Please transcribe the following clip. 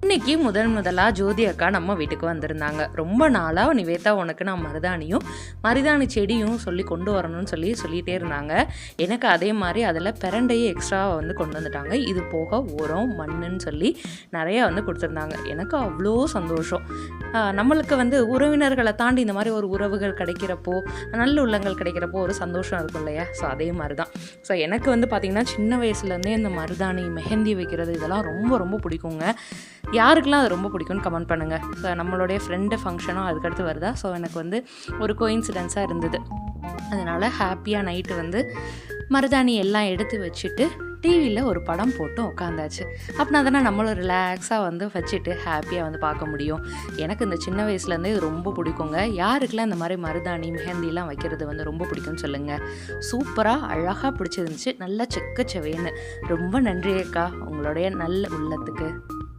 இன்னைக்கு முதலாக ஜோதி அக்கா நம்ம வீட்டுக்கு வந்திருந்தாங்க. ரொம்ப நாளாக நிவேதா உனக்கு நான் மருதாணி செடியும் சொல்லி கொண்டு வரணும்னு சொல்லிகிட்டே இருந்தாங்க. எனக்கு அதே மாதிரி அதில் பிரண்டையே எக்ஸ்ட்ராவாக வந்து கொண்டு வந்துட்டாங்க. இது போக உரம் மண்ணுன்னு சொல்லி நிறையா வந்து கொடுத்துருந்தாங்க. எனக்கு அவ்வளோ சந்தோஷம். நம்மளுக்கு வந்து உறவினர்களை தாண்டி இந்த மாதிரி ஒரு உறவுகள் கிடைக்கிறப்போ, நல்ல உள்ளங்கள் கிடைக்கிறப்போ ஒரு சந்தோஷம் இருக்கும் இல்லையா? ஸோ அதே மாதிரி தான். ஸோ எனக்கு வந்து பார்த்திங்கன்னா சின்ன வயசுலேருந்தே இந்த மருதாணி மெஹந்தி வைக்கிறது இதெல்லாம் ரொம்ப ரொம்ப பிடிக்குங்க. யாருக்கெல்லாம் அது ரொம்ப பிடிக்கும்னு கமெண்ட் பண்ணுங்கள். ஸோ நம்மளுடைய ஃப்ரெண்டு ஃபங்க்ஷனும் அதுக்கடுத்து வருதா. ஸோ எனக்கு வந்து ஒரு கோயின்சிடென்ஸாக இருந்தது. அதனால் ஹாப்பியாக நைட்டு வந்து மருதாணி எல்லாம் எடுத்து வச்சுட்டு டிவியில் ஒரு படம் போட்டு உட்காந்தாச்சு. அப்படின்னா தானே நம்மளும் ரிலாக்ஸாக வந்து வச்சுட்டு ஹாப்பியாக வந்து பார்க்க முடியும். எனக்கு இந்த சின்ன வயசுலேருந்தே இது ரொம்ப பிடிக்குங்க. யாருக்கெல்லாம் இந்த மாதிரி மருதாணி மெஹந்திலாம் வைக்கிறது வந்து ரொம்ப பிடிக்கும்னு சொல்லுங்கள். சூப்பராக அழகாக பிடிச்சிருந்துச்சு. நல்லா செக்கச்சவேன்னு. ரொம்ப நன்றி அக்கா உங்களுடைய நல்ல உள்ளத்துக்கு.